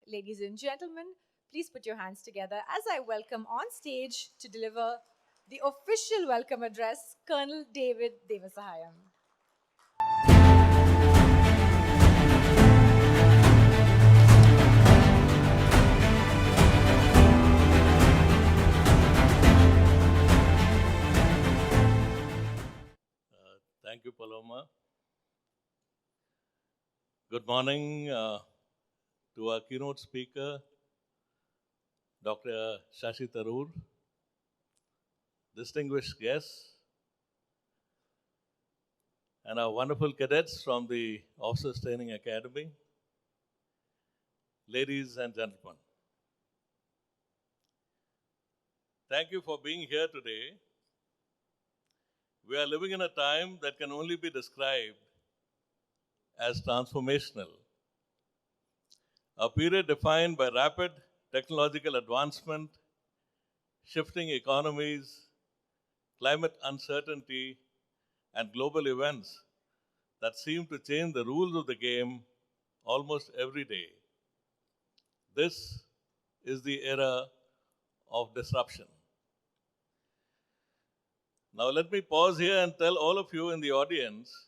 Ladies and gentlemen, please put your hands together as I welcome on stage to deliver the official welcome address, Colonel David Devasahayam. Thank you, Paloma. Good morning to our keynote speaker, Dr. Shashi Tharoor, distinguished guests, and our wonderful cadets from the Officers Training Academy, ladies and gentlemen. Thank you for being here today. We are living in a time that can only be described as transformational. A period defined by rapid technological advancement, shifting economies, climate uncertainty, and global events that seem to change the rules of the game almost every day. This is the era of disruption. Now let me pause here and tell all of you in the audience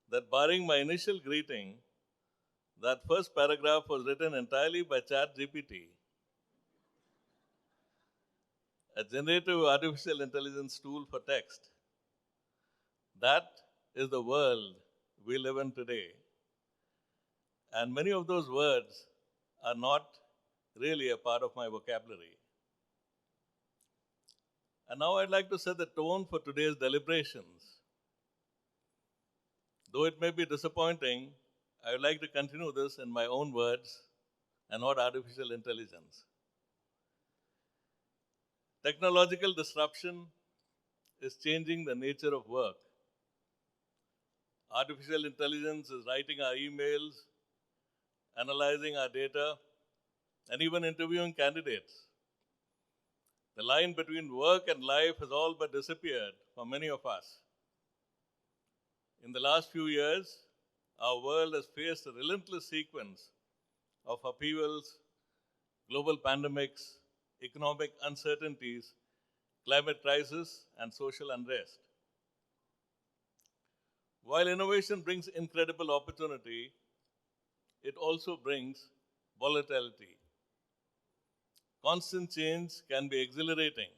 that barring my initial greeting, that first paragraph was written entirely by ChatGPT, a generative artificial intelligence tool for text. That is the world we live in today. And many of those words are not really a part of my vocabulary. And now I'd like to set the tone for today's deliberations. Though it may be disappointing, I would like to continue this in my own words and not artificial intelligence. Technological disruption is changing the nature of work. Artificial intelligence is writing our emails, analyzing our data, and even interviewing candidates. The line between work and life has all but disappeared for many of us. In the last few years, our world has faced a relentless sequence of upheavals, global pandemics, economic uncertainties, climate crisis, and social unrest. While innovation brings incredible opportunity, it also brings volatility. Constant change can be exhilarating,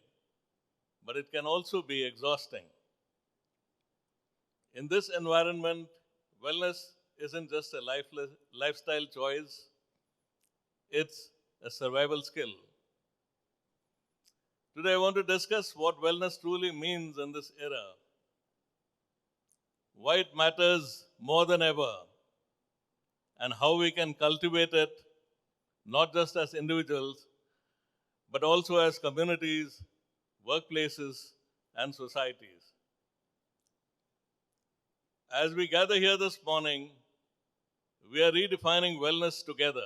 but it can also be exhausting. In this environment, wellness isn't just a lifestyle choice, it's a survival skill. Today I want to discuss what wellness truly means in this era, why it matters more than ever, and how we can cultivate it not just as individuals, but also as communities, workplaces, and societies. As we gather here this morning, we are redefining wellness together.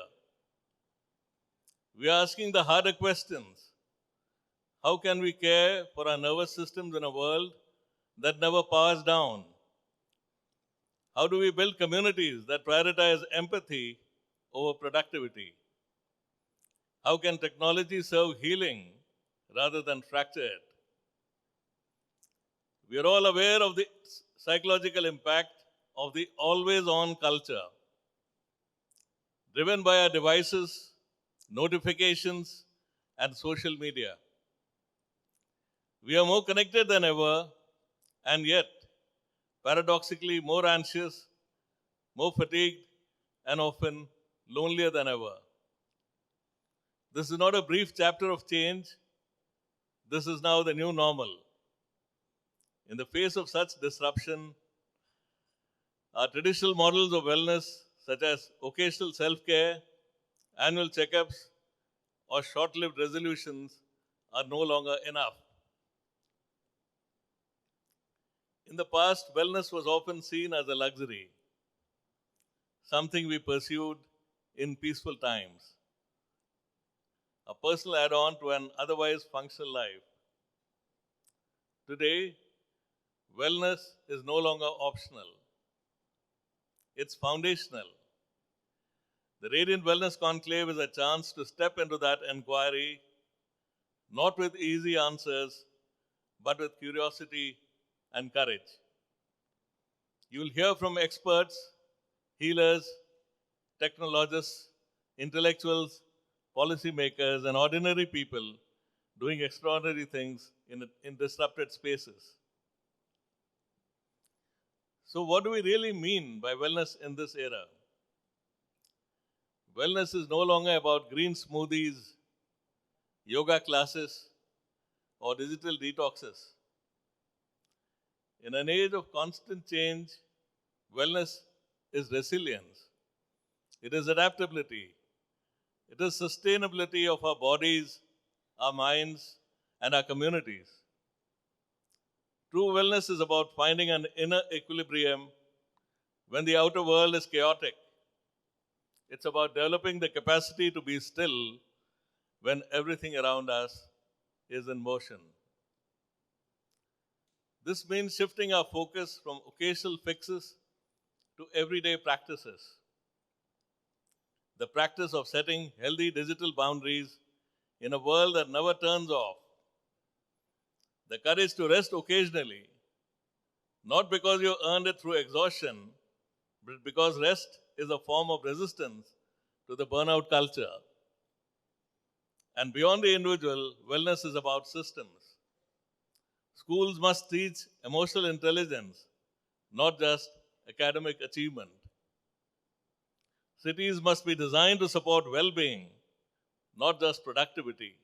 We are asking the harder questions. How can we care for our nervous systems in a world that never powers down? How do we build communities that prioritize empathy over productivity? How can technology serve healing rather than fracture it? We are all aware of the psychological impact of the always-on culture, driven by our devices, notifications, and social media. We are more connected than ever, and yet, paradoxically, more anxious, more fatigued, and often lonelier than ever. This is not a brief chapter of change. This is now the new normal. In the face of such disruption, our traditional models of wellness, such as occasional self-care, annual checkups, or short-lived resolutions, are no longer enough. In the past, wellness was often seen as a luxury, something we pursued in peaceful times, a personal add-on to an otherwise functional life. Today, wellness is no longer optional. It's foundational. The Radiant Wellness Conclave is a chance to step into that inquiry, not with easy answers, but with curiosity and courage. You will hear from experts, healers, technologists, intellectuals, policymakers, and ordinary people doing extraordinary things in disrupted spaces. So, what do we really mean by wellness in this era? Wellness is no longer about green smoothies, yoga classes, or digital detoxes. In an age of constant change, wellness is resilience. It is adaptability. It is sustainability of our bodies, our minds, and our communities. True wellness is about finding an inner equilibrium when the outer world is chaotic. It's about developing the capacity to be still when everything around us is in motion. This means shifting our focus from occasional fixes to everyday practices. The practice of setting healthy digital boundaries in a world that never turns off. The courage to rest occasionally, not because you earned it through exhaustion, but because rest is a form of resistance to the burnout culture. And beyond the individual, wellness is about systems. Schools must teach emotional intelligence, not just academic achievement. Cities must be designed to support well-being, not just productivity.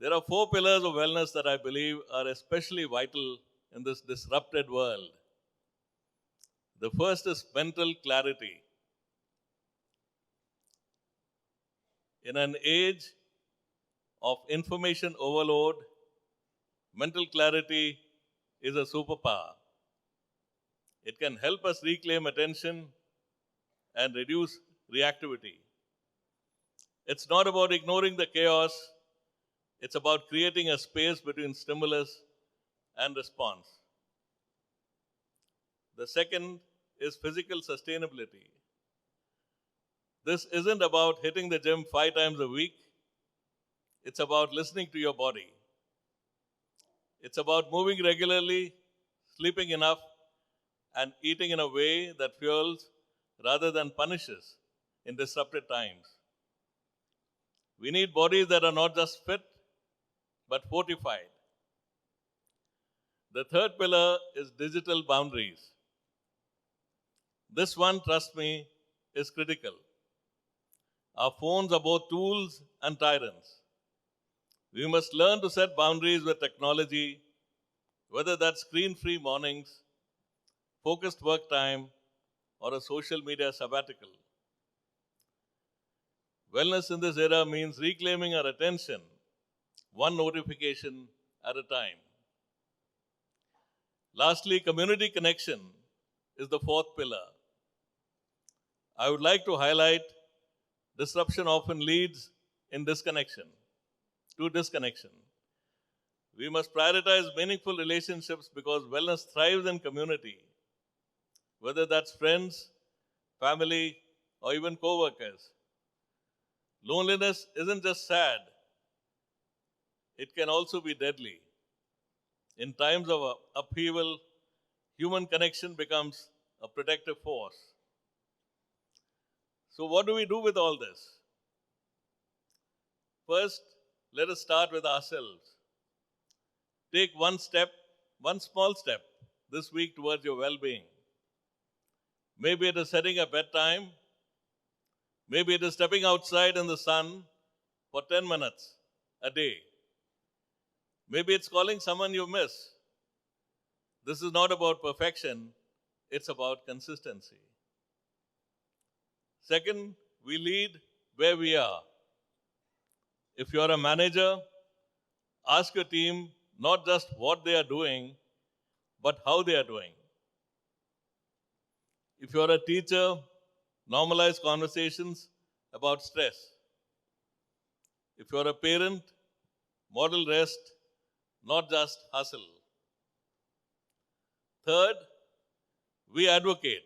There are 4 pillars of wellness that I believe are especially vital in this disrupted world. The first is mental clarity. In an age of information overload, mental clarity is a superpower. It can help us reclaim attention and reduce reactivity. It's not about ignoring the chaos, it's about creating a space between stimulus and response. The second is physical sustainability. This isn't about hitting the gym 5 times a week. It's about listening to your body. It's about moving regularly, sleeping enough, and eating in a way that fuels rather than punishes in disrupted times. We need bodies that are not just fit, but fortified. The third pillar is digital boundaries. This one, trust me, is critical. Our phones are both tools and tyrants. We must learn to set boundaries with technology, whether that's screen-free mornings, focused work time, or a social media sabbatical. Wellness in this era means reclaiming our attention, one notification at a time. Lastly, community connection is the fourth pillar. I would like to highlight disruption often leads in disconnection. We must prioritize meaningful relationships because wellness thrives in community, whether that's friends, family, or even co-workers. Loneliness isn't just sad, it can also be deadly. In times of upheaval, human connection becomes a protective force. So, what do we do with all this? First, let us start with ourselves. Take one small step this week towards your well being. Maybe it is setting a bedtime. Maybe it is stepping outside in the sun for 10 minutes a day. Maybe it's calling someone you miss. This is not about perfection, it's about consistency. Second, we lead where we are. If you're a manager, ask your team not just what they are doing, but how they are doing. If you're a teacher, normalize conversations about stress. If you're a parent, model rest, not just hustle. Third, we advocate.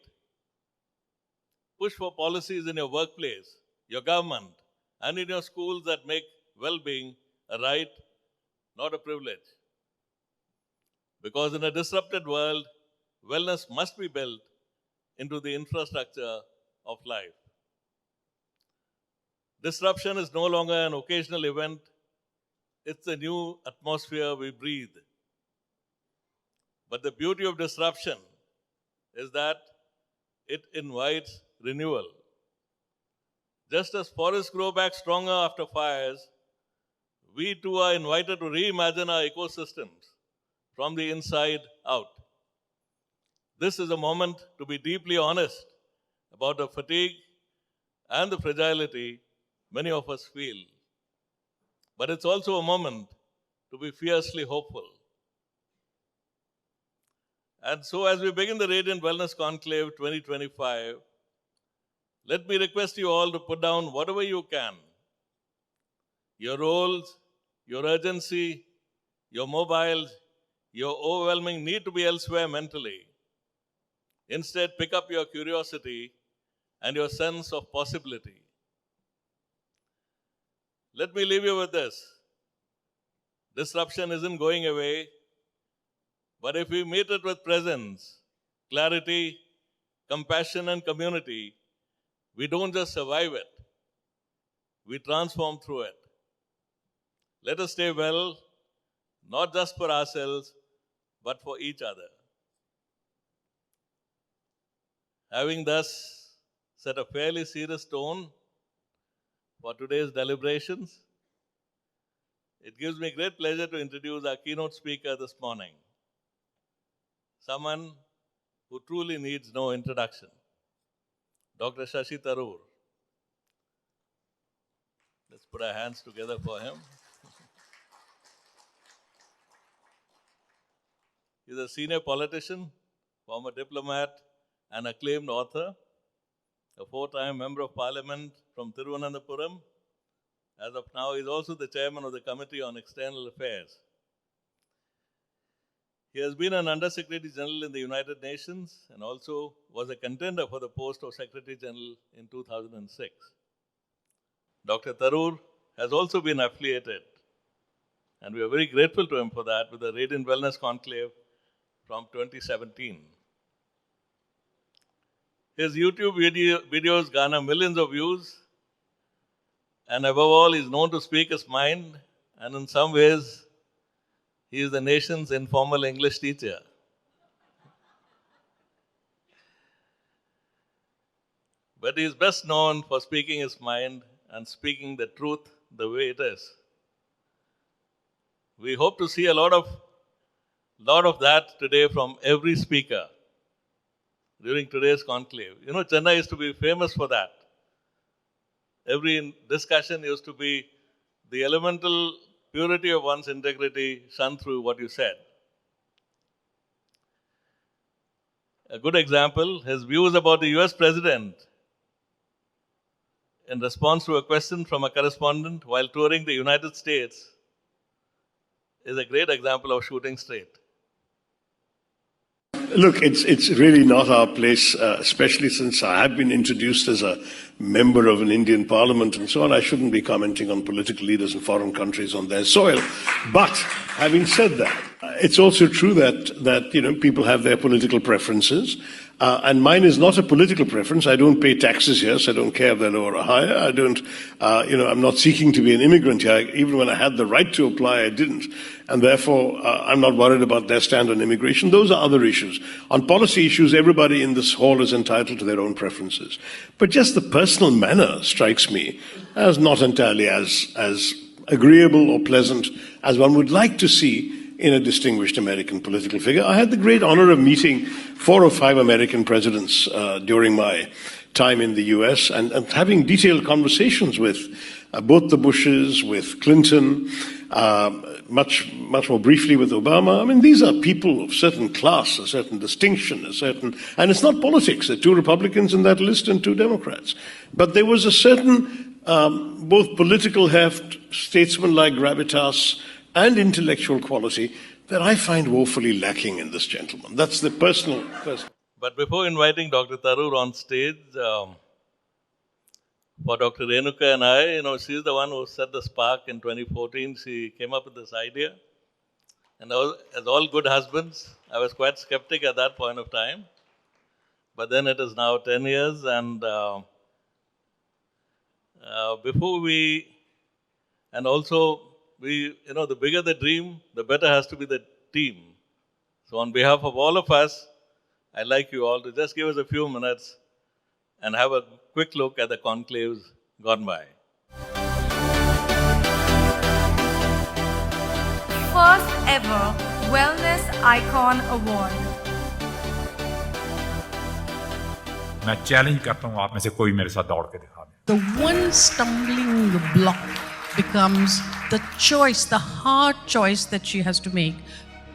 Push for policies in your workplace, your government, and in your schools that make well-being a right, not a privilege. Because in a disrupted world, wellness must be built into the infrastructure of life. Disruption is no longer an occasional event, it's the new atmosphere we breathe. But the beauty of disruption is that it invites renewal. Just as forests grow back stronger after fires, we too are invited to reimagine our ecosystems from the inside out. This is a moment to be deeply honest about the fatigue and the fragility many of us feel. But it's also a moment to be fiercely hopeful. And so, as we begin the Radiant Wellness Conclave 2025, let me request you all to put down whatever you can. Your roles, your urgency, your mobiles, your overwhelming need to be elsewhere mentally. Instead, pick up your curiosity and your sense of possibility. Let me leave you with this. Disruption isn't going away, but if we meet it with presence, clarity, compassion, and community, we don't just survive it, we transform through it. Let us stay well, not just for ourselves, but for each other. Having thus set a fairly serious tone for today's deliberations, it gives me great pleasure to introduce our keynote speaker this morning, someone who truly needs no introduction, Dr. Shashi Tharoor. Let's put our hands together for him. He's a senior politician, former diplomat, and acclaimed author, a 4-time member of parliament from Thiruvananthapuram. As of now, he's also the chairman of the Committee on External Affairs. He has been an Under-Secretary General in the United Nations and also was a contender for the post of Secretary General in 2006. Dr. Tharoor has also been affiliated, and we are very grateful to him for that, with the Radiant Wellness Conclave from 2017. His YouTube videos garner millions of views, and above all, he is known to speak his mind, and in some ways, he is the nation's informal English teacher. But he is best known for speaking his mind and speaking the truth the way it is. We hope to see a lot of that today from every speaker during today's conclave. You know, Chennai used to be famous for that. Every discussion used to be the elemental purity of one's integrity shone through what you said. A good example, his views about the US president in response to a question from a correspondent while touring the United States is a great example of shooting straight. Look, it's really not our place, especially since I have been introduced as a member of an Indian parliament and so on. I shouldn't be commenting on political leaders in foreign countries on their soil. But having said that, it's also true that people have their political preferences. And mine is not a political preference. I don't pay taxes here, so I don't care if they're lower or higher. I don't, I'm not seeking to be an immigrant here. Even when I had the right to apply, I didn't. And therefore, I'm not worried about their stand on immigration. Those are other issues. On policy issues, everybody in this hall is entitled to their own preferences. But just the personal manner strikes me as not entirely as agreeable or pleasant as one would like to see in a distinguished American political figure. I had the great honor of meeting 4 or 5 American presidents during my time in the US and having detailed conversations with both the Bushes, with Clinton, much more briefly with Obama. I mean, these are people of certain class, a certain distinction, and it's not politics. There are 2 Republicans in that list and 2 Democrats. But there was a certain both political heft, statesman-like gravitas, and intellectual quality that I find woefully lacking in this gentleman. That's the personal. But before inviting Dr. Tharoor on stage, for Dr. Renuka and I, she's the one who set the spark in 2014. She came up with this idea. And as all good husbands, I was quite skeptic at that point of time. But then it is now 10 years, and the bigger the dream, the better has to be the team. So on behalf of all of us, I'd like you all to just give us a few minutes and have a quick look at the conclaves gone by. First ever Wellness Icon Award. मैं challenge करता हूं आप में से कोई मेरे साथ दौड़ के दिखा दे. The one stumbling block becomes the choice, the hard choice that she has to make,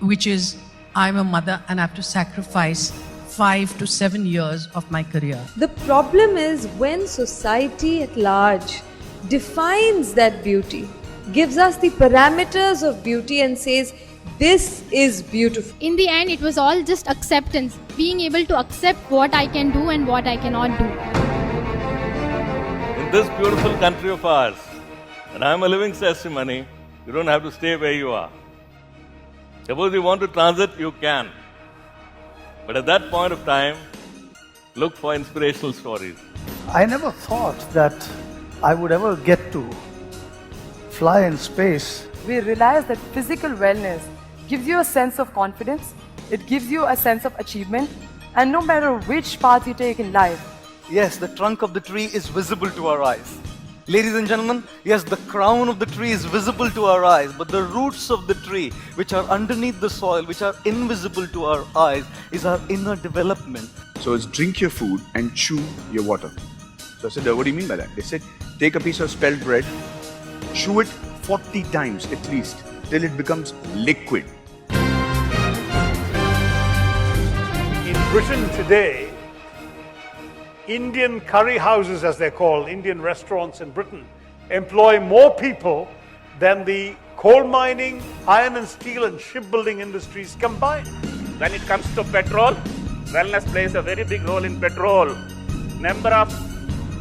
which is, I'm a mother and I have to sacrifice 5 to 7 years of my career. The problem is when society at large defines that beauty, gives us the parameters of beauty and says, this is beautiful. In the end, it was all just acceptance, being able to accept what I can do and what I cannot do. In this beautiful country of ours, and I'm a living testimony, you don't have to stay where you are. Suppose you want to transit, you can. But at that point of time, look for inspirational stories. I never thought that I would ever get to fly in space. We realize that physical wellness gives you a sense of confidence, it gives you a sense of achievement, and no matter which path you take in life. Yes, the trunk of the tree is visible to our eyes. Ladies and gentlemen, yes, the crown of the tree is visible to our eyes, but the roots of the tree, which are underneath the soil, which are invisible to our eyes, is our inner development. So it's drink your food and chew your water. So I said, what do you mean by that? They said, take a piece of spelt bread, chew it 40 times at least, till it becomes liquid. In Britain today, Indian curry houses, as they're called, Indian restaurants in Britain, employ more people than the coal mining, iron and steel and shipbuilding industries combined. When it comes to petrol, wellness plays a very big role in petrol. Number of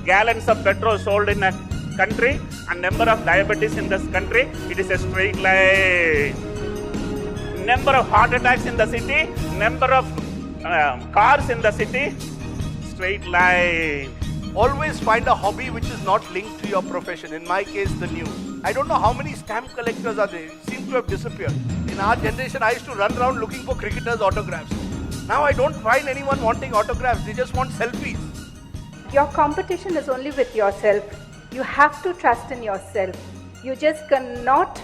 gallons of petrol sold in a country and number of diabetes in this country, it is a straight line. Number of heart attacks in the city, number of cars in the city, straight line. Always find a hobby which is not linked to your profession. In my case, the news. I don't know how many stamp collectors are there. It seems to have disappeared. In our generation, I used to run around looking for cricketers' autographs. Now I don't find anyone wanting autographs. They just want selfies. Your competition is only with yourself. You have to trust in yourself. You just cannot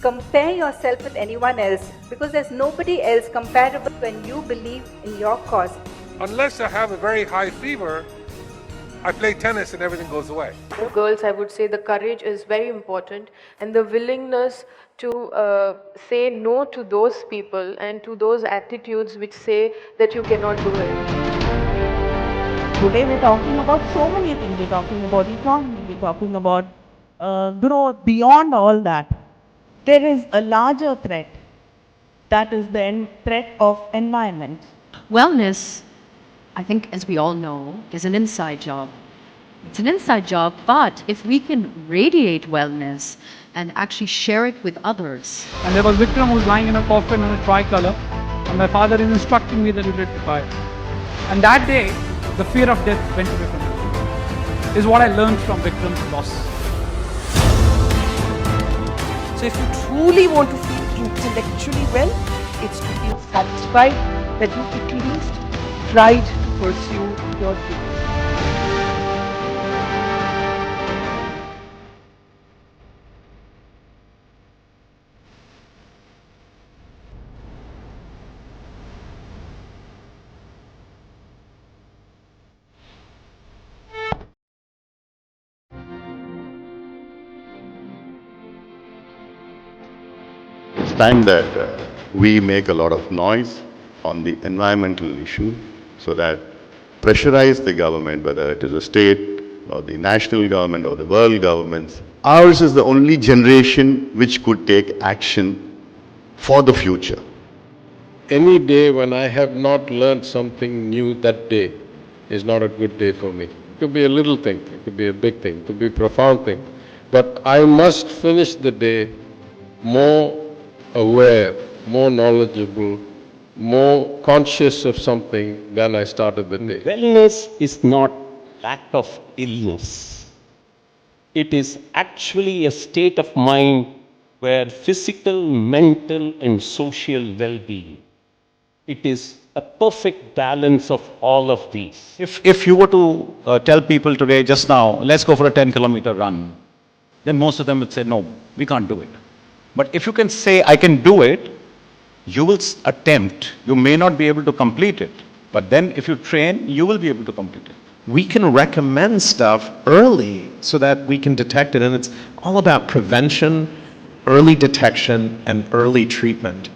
compare yourself with anyone else because there's nobody else comparable when you believe in your cause. Unless I have a very high fever, I play tennis and everything goes away. For girls, I would say the courage is very important and the willingness to say no to those people and to those attitudes which say that you cannot do it. Today we're talking about so many things. We're talking about economy, we're talking about beyond all that. There is a larger threat. That is the threat of environment. Wellness, I think, as we all know, is an inside job. It's an inside job, but if we can radiate wellness and actually share it with others. And there was Vikram who was lying in a coffin in a tricolor, and my father is instructing me that you rectify it. And that day, the fear of death went away from me. Is what I learned from Vikram's loss. So if you truly want to feel intellectually well, it's to feel satisfied that you at least tried to pursue your dreams. It's time that we make a lot of noise on the environmental issue so that pressurize the government, whether it is a state or the national government or the world governments. Ours is the only generation which could take action for the future. Any day when I have not learned something new, that day is not a good day for me. could be a little thing, it could be a big thing, it could be a profound thing. But I must finish the day more aware, more knowledgeable, more conscious of something than I started the day. Wellness is not lack of illness. It is actually a state of mind where physical, mental, and social well-being. It is a perfect balance of all of these. If you were to tell people today, just now, let's go for a 10-kilometer run, then most of them would say, no, we can't do it. But if you can say, I can do it, you will attempt. You may not be able to complete it. But then if you train, you will be able to complete it. We can recommend stuff early so that we can detect it. And it's all about prevention, early detection, and early treatment.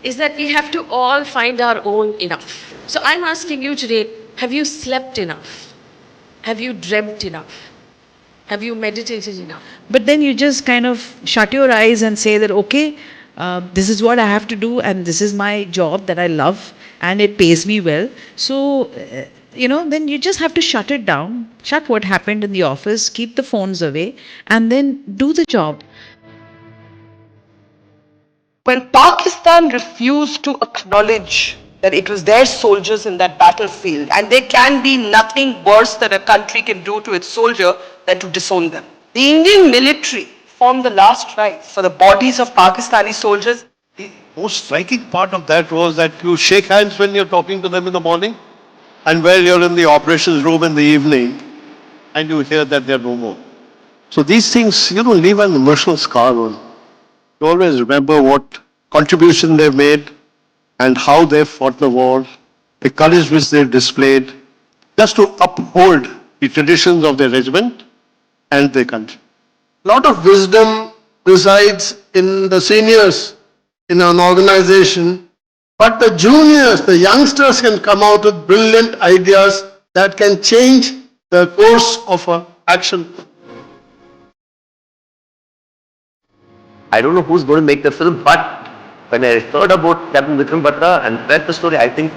Is that we have to all find our own enough. So I'm asking you today, have you slept enough? Have you dreamt enough? Have you meditated enough? But then you just kind of shut your eyes and say that, okay, this is what I have to do and this is my job that I love and it pays me well. So, then you just have to shut it down, shut what happened in the office, keep the phones away, and then do the job. When Pakistan refused to acknowledge that it was their soldiers in that battlefield, and there can be nothing worse that a country can do to its soldier than to disown them. The Indian military formed the last rites for the bodies of Pakistani soldiers. The most striking part of that was that you shake hands when you're talking to them in the morning, and while you're in the operations room in the evening, and you hear that they're no more. So these things, leave an emotional scar on. You always remember what contribution they've made and how they've fought the war, the courage which they've displayed, just to uphold the traditions of their regiment and their country. A lot of wisdom resides in the seniors in an organization, but the juniors, the youngsters can come out with brilliant ideas that can change the course of an action. I don't know who's going to make the film, but when I heard about Captain Vikram Batra and read the story, I think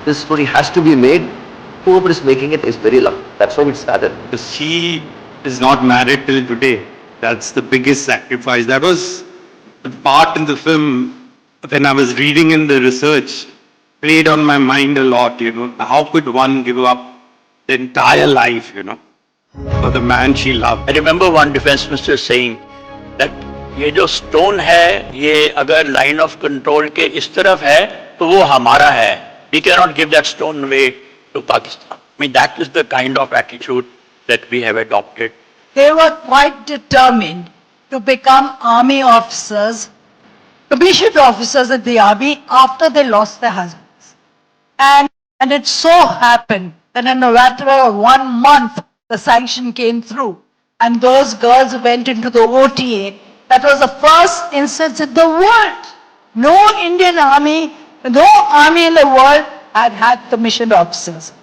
this story has to be made. Whoever is making it is very lucky. That's how it started. Because he is not married till today. That's the biggest sacrifice. That was the part in the film when I was reading in the research, played on my mind a lot, How could one give up the entire life, for the man she loved? I remember one defense minister saying that ये जो stone है, ये अगर line of control के इस तरफ है, तो वो हमारा है. We cannot give that stone away to Pakistan. I mean, that is the kind of attitude that we have adopted. They were quite determined to become army officers, commissioned officers in the army after they lost their husbands. And it so happened that in a matter of 1 month, the sanction came through. And those girls went into the OTA. That was the first instance in the world. No Indian army, no army in the world had commissioned officers.